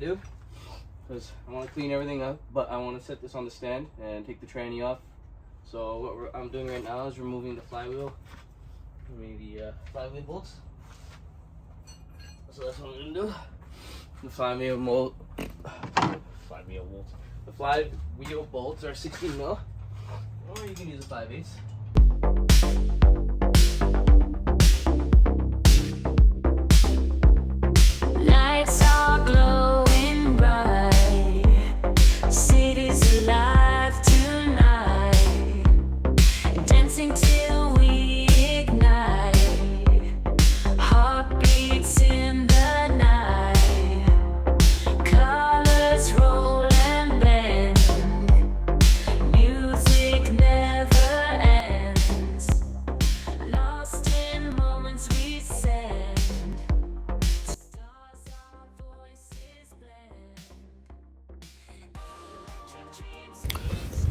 to do, because I want to clean everything up, but I want to set this on the stand and take the tranny off. So what I'm doing right now is removing the flywheel, the flywheel bolts. So that's what I'm going to do. The flywheel bolts are 16 mil, or you can use a 5/8. Lights are glowing bright, city's alive tonight, dancing till we ignite, heartbeats in the night, colors roll and blend, music never ends, lost in moments we send.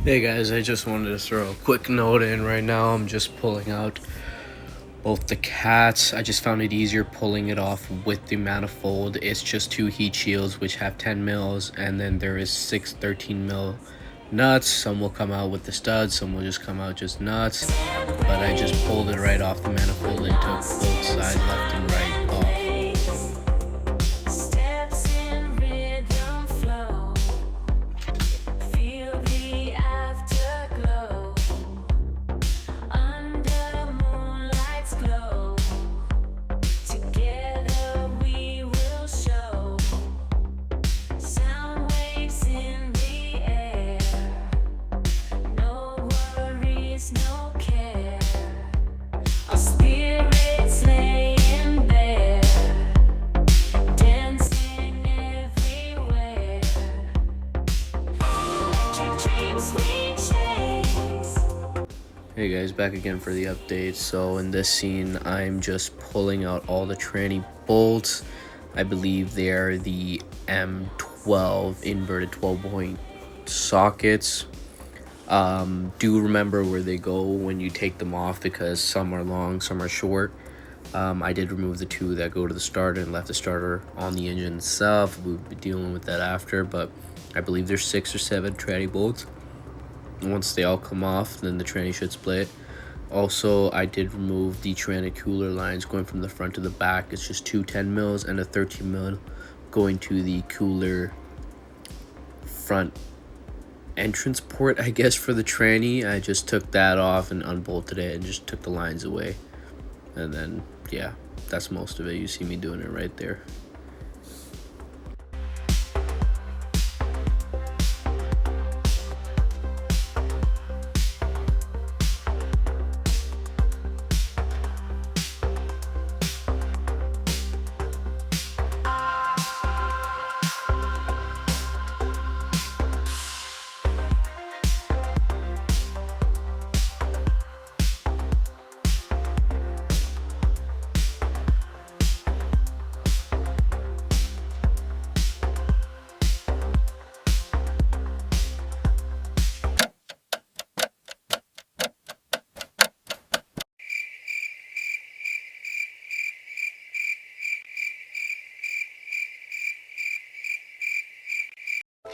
Hey guys, I just wanted to throw a quick note in right now. I'm just pulling out both the cats. I just found it easier pulling it off with the manifold. It's just 2 heat shields which have 10 mils, and then there is 6 13 mil nuts. Some will come out with the studs, some will just come out just nuts, but I just pulled it right off the manifold and took both sides left and right off. Hey guys, back again for the update. So in this scene, I'm just pulling out all the tranny bolts. I believe they are the M12 inverted 12-point sockets. Do remember where they go when you take them off, because some are long, some are short. I did remove the 2 that go to the starter and left the starter on the engine itself. We'll be dealing with that after, but I believe there's 6 or 7 tranny bolts. Once they all come off, then the tranny should split. Also, I did remove the tranny cooler lines going from the front to the back. It's just 2 10 mils and a 13 mil going to the cooler front entrance port, I guess, for the tranny. I just took that off and unbolted it and just took the lines away. And then, yeah, that's most of it. You see me doing it right there.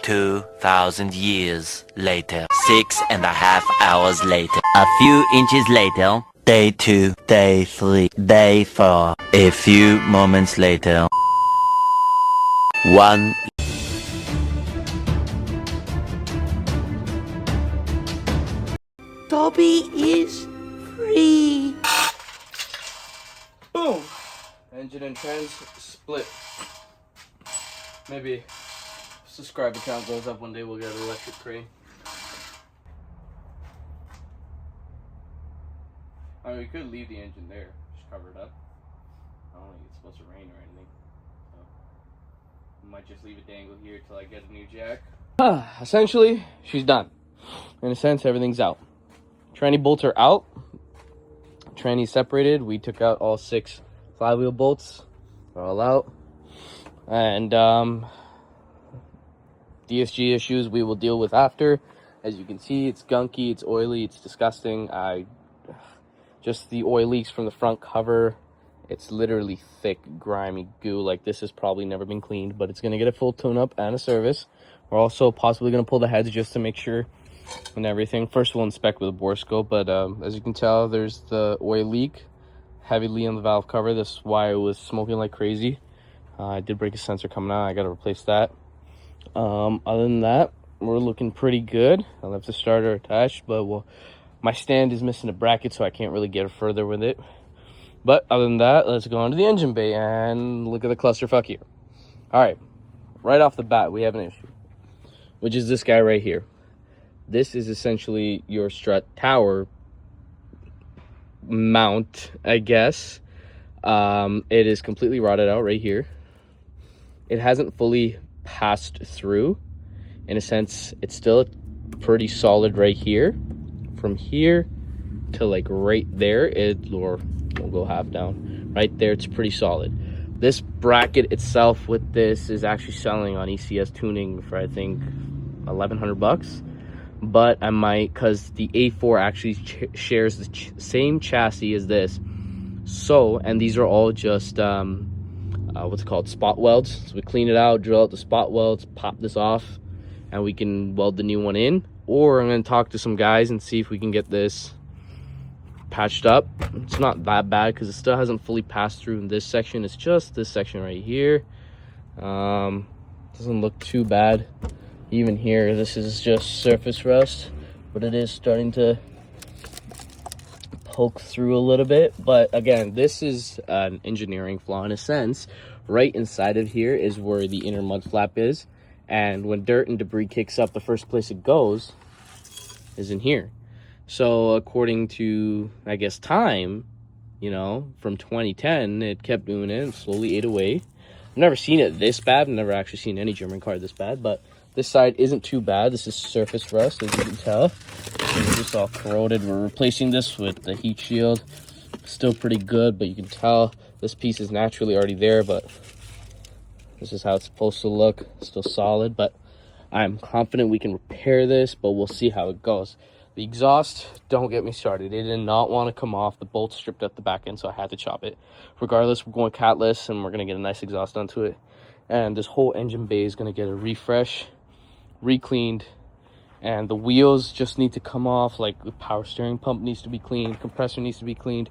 "2,000 years later, 6.5 hours later, a few inches later, day 2, day 3, day 4, a few moments later, 1. Dobby is free. Boom! Engine and trans split. Maybe subscriber count goes up one day, we'll get an electric crane. I mean, we could leave the engine there, just cover it up. I don't think it's supposed to rain or anything. So we might just leave it dangle here till I get a new jack. Essentially, she's done. In a sense, everything's out. Tranny bolts are out. Tranny separated. We took out all 6 flywheel bolts. They're all out. And DSG issues we will deal with after. As you can see, it's gunky, it's oily, it's disgusting. Just the oil leaks from the front cover It's literally thick, grimy goo. Like, this has probably never been cleaned, but it's going to get a full tune-up and a service. We're also possibly going to pull the heads just to make sure and everything. First, we'll inspect with a bore scope, but as you can tell, there's the oil leak heavily on the valve cover. This is why it was smoking like crazy. I did break a sensor coming out. I got to replace that. Other than that, we're looking pretty good. I left the starter attached, but my stand is missing a bracket, so I can't really get further with it. But other than that, let's go on to the engine bay and look at the clusterfuck here. All right, right off the bat, we have an issue, which is this guy right here. This is essentially your strut tower mount, I guess. It is completely rotted out right here. It hasn't fully passed through. In a sense, it's still pretty solid right here. From here to like right there, or we'll go half down. Right there, it's pretty solid. This bracket itself with this is actually selling on ECS tuning for, I think, $1,100. But I might, because the A4 actually shares the same chassis as this. So, and these are all just what's it called, spot welds. So we clean it out, drill out the spot welds, pop this off, and we can weld the new one in. Or I'm going to talk to some guys and see if we can get this patched up. It's not that bad because it still hasn't fully passed through in this section. It's just this section right here. Doesn't look too bad. Even here, this is just surface rust, but it is starting to poke through a little bit. But again, this is an engineering flaw in a sense. Right inside of here is where the inner mud flap is, and when dirt and debris kicks up, the first place it goes is in here. So according to, I guess, time, you know, from 2010, it kept doing it and slowly ate away. I've never seen it this bad. I've never actually seen any German car this bad, but this side isn't too bad. This is surface rust, as you can tell. It's just all corroded. We're replacing this with the heat shield. Still pretty good, but you can tell this piece is naturally already there, but this is how it's supposed to look. Still solid, but I'm confident we can repair this, but we'll see how it goes. The exhaust, don't get me started. It did not want to come off. The bolt stripped at the back end, so I had to chop it. Regardless, we're going catless, and we're going to get a nice exhaust onto it. And this whole engine bay is going to get a refresh, re-cleaned, and the wheels just need to come off. Like, the power steering pump needs to be cleaned, compressor needs to be cleaned.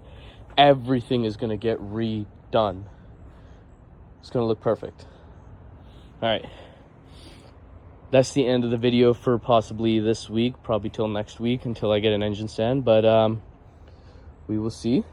Everything is going to get redone. It's going to look perfect. All right. That's the end of the video for possibly this week, probably till next week until I get an engine stand, but we will see.